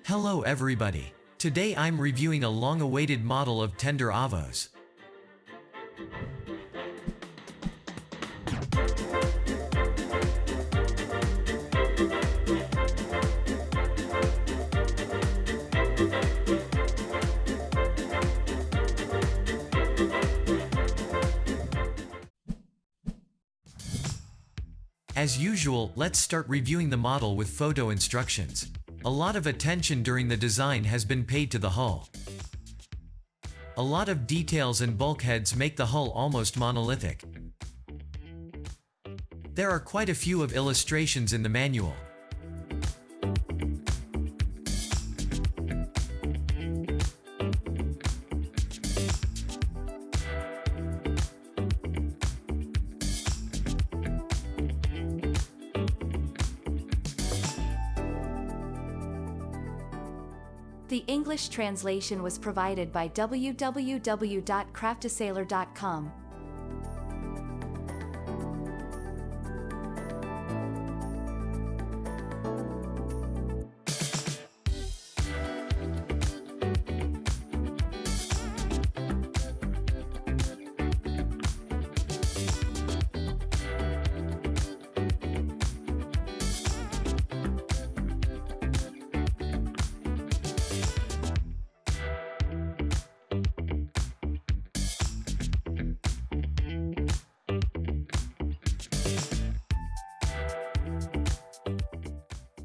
Hello everybody. Today I'm reviewing a long-awaited model of tender Avos. As usual, let's start reviewing the model with photo instructions. A lot of attention during the design has been paid to the hull. A lot of details and bulkheads make the hull almost monolithic. There are quite a few of illustrations in the manual. The English translation was provided by www.craftasailor.com.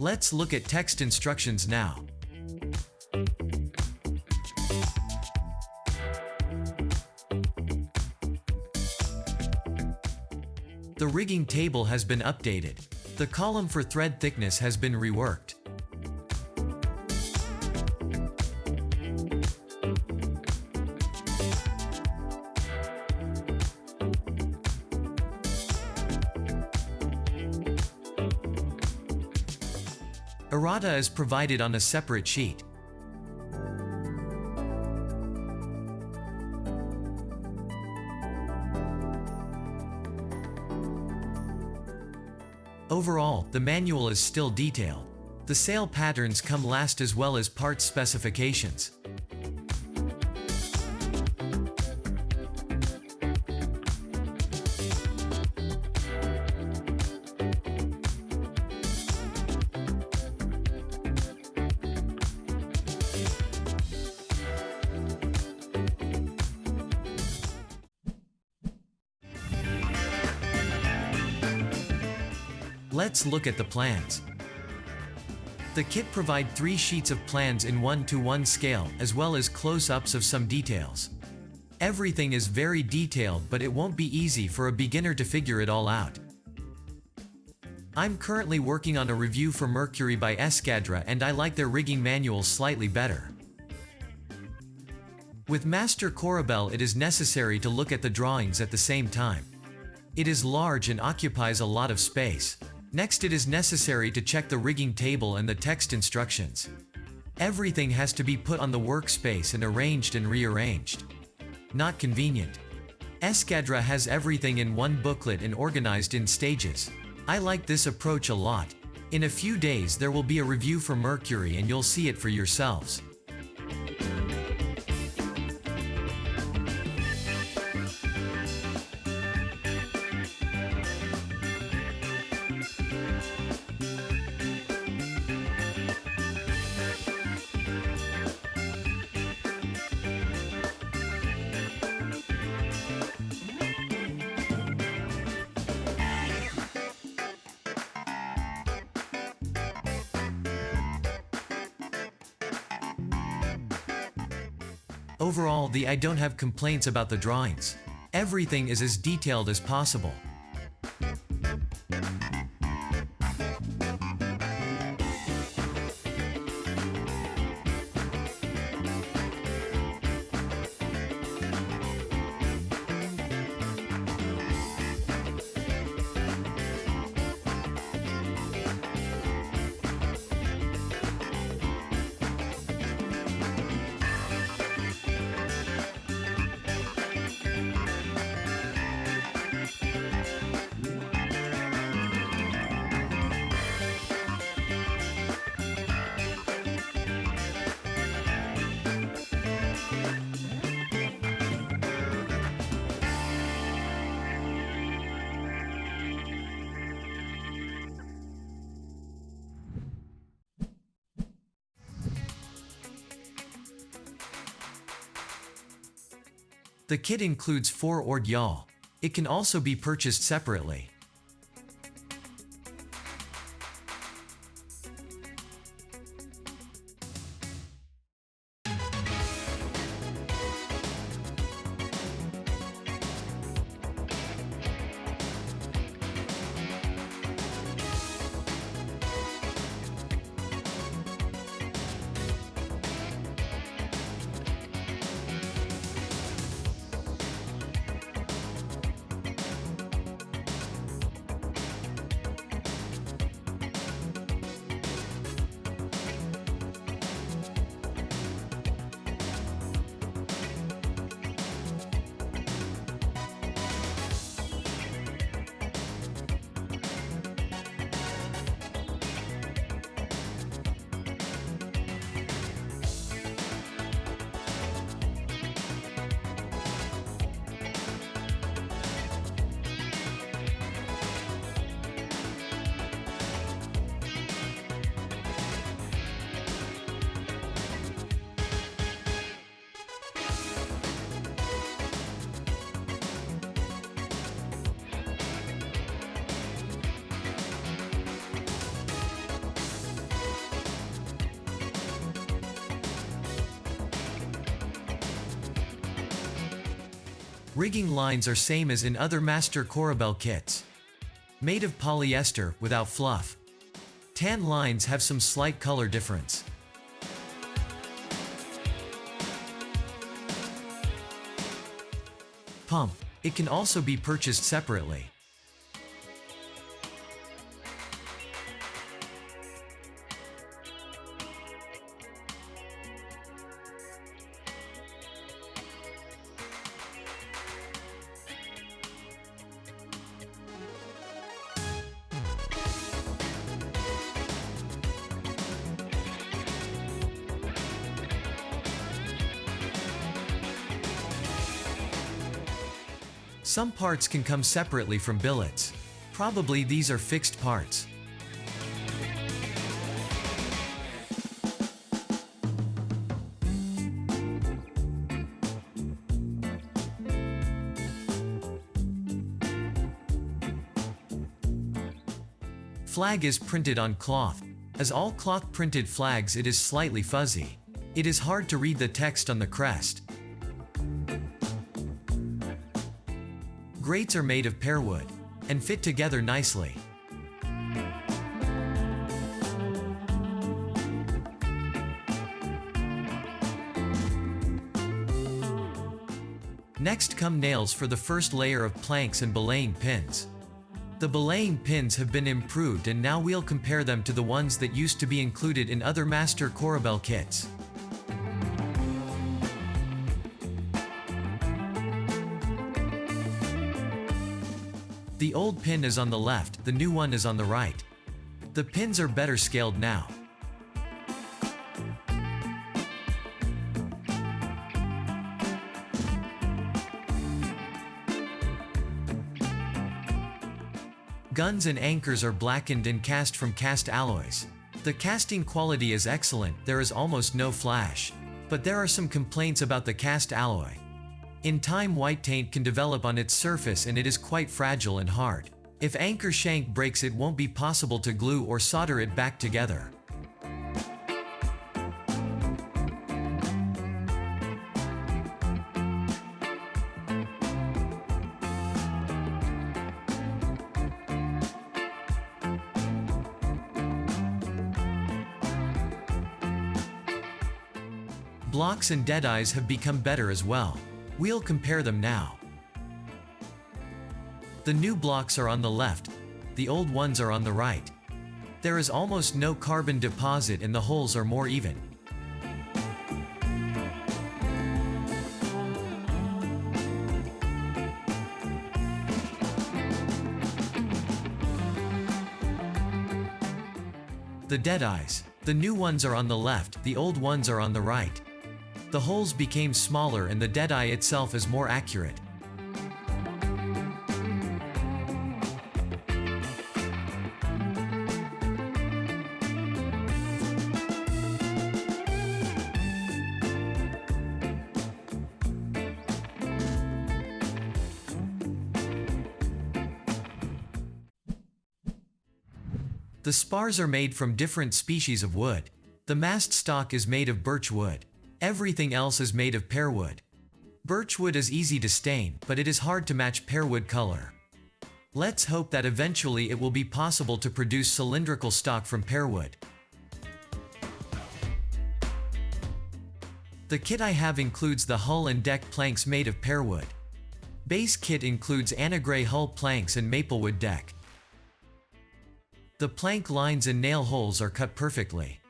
Let's look at text instructions now. The rigging table has been updated. The column for thread thickness has been reworked. Errata is provided on a separate sheet. Overall, the manual is still detailed. The sail patterns come last as well as parts specifications. Let's look at the plans. The kit provide 3 sheets of plans in 1:1 scale, as well as close-ups of some details. Everything is very detailed, but it won't be easy for a beginner to figure it all out. I'm currently working on a review for Mercury by Escadra, and I like their rigging manual slightly better. With Master Korabel, it is necessary to look at the drawings at the same time. It is large and occupies a lot of space. Next, it is necessary to check the rigging table and the text instructions. Everything has to be put on the workspace and arranged and rearranged. Not convenient. Escadra has everything in one booklet and organized in stages. I like this approach a lot. In a few days there will be a review for Mercury and you'll see it for yourselves. Overall, I don't have complaints about the drawings. Everything is as detailed as possible. The kit includes 4 oared yawl. It can also be purchased separately. Rigging lines are same as in other master Korabel kits. Made of polyester, without fluff. Tan lines have some slight color difference. Pump. It can also be purchased separately. Some parts can come separately from billets. Probably these are fixed parts. Flag is printed on cloth. As all cloth printed flags, it is slightly fuzzy. It is hard to read the text on the crest. Grates are made of pear wood and fit together nicely. Next come nails for the first layer of planks and belaying pins. The belaying pins have been improved, and now we'll compare them to the ones that used to be included in other master Korabel kits. The old pin is on the left, the new one is on the right. The pins are better scaled now. Guns and anchors are blackened and cast from cast alloys. The casting quality is excellent, there is almost no flash. But there are some complaints about the cast alloy. In time, white taint can develop on its surface and it is quite fragile and hard. If anchor shank breaks, it won't be possible to glue or solder it back together. Blocks and deadeyes have become better as well. We'll compare them now. The new blocks are on the left, the old ones are on the right. There is almost no carbon deposit and the holes are more even. The deadeyes. The new ones are on the left, the old ones are on the right. The holes became smaller and the deadeye itself is more accurate. The spars are made from different species of wood. The mast stock is made of birch wood. Everything else is made of pear wood. Birch wood is easy to stain, but it is hard to match pear wood color. Let's hope that eventually it will be possible to produce cylindrical stock from pear wood. The kit I have includes the hull and deck planks made of pear wood. Base kit includes anagray hull planks and maplewood deck. The plank lines and nail holes are cut perfectly.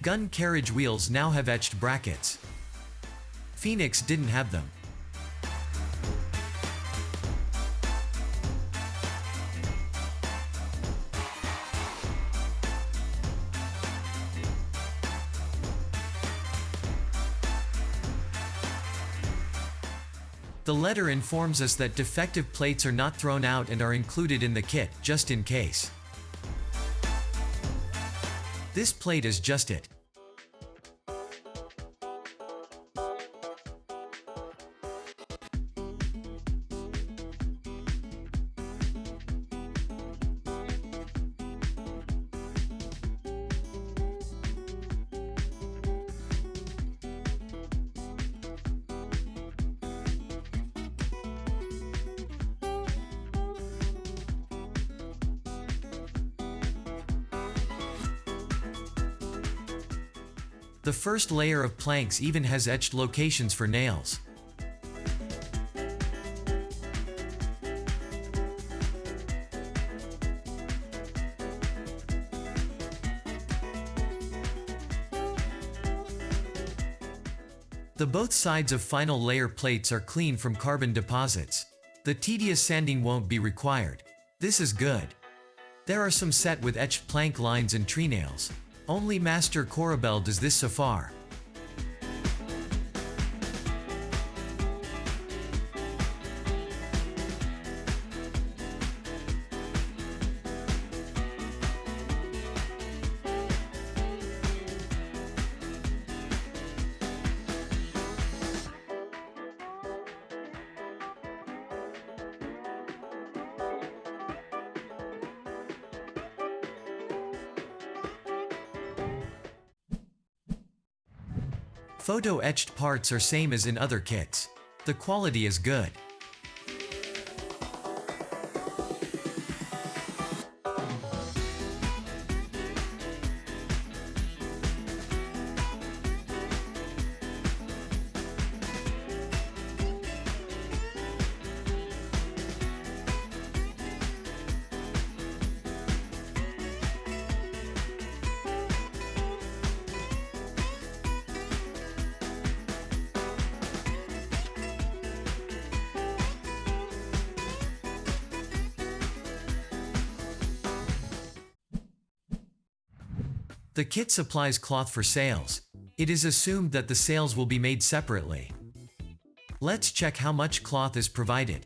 Gun carriage wheels now have etched brackets. Phoenix didn't have them. The letter informs us that defective plates are not thrown out and are included in the kit, just in case. This plate is just it. The first layer of planks even has etched locations for nails. The both sides of final layer plates are clean from carbon deposits. The tedious sanding won't be required. This is good. There are some set with etched plank lines and tree nails. Only Master Korabel does this so far. Photo-etched parts are same as in other kits. The quality is good. The kit supplies cloth for sails. It is assumed that the sails will be made separately. Let's check how much cloth is provided.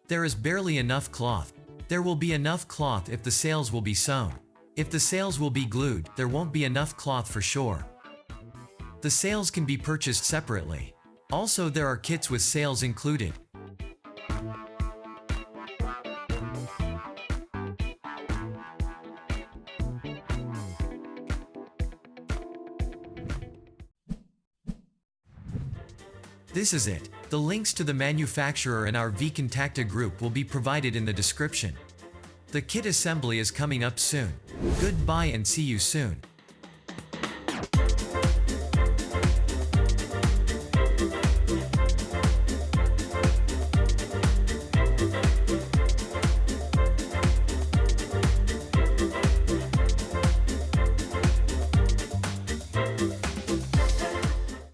There is barely enough cloth. There will be enough cloth if the sails will be sewn. If the sails will be glued, there won't be enough cloth for sure. The sails can be purchased separately. Also, there are kits with sails included. This is it. The links to the manufacturer and our vKontakte group will be provided in the description. The kit assembly is coming up soon. Goodbye and see you soon.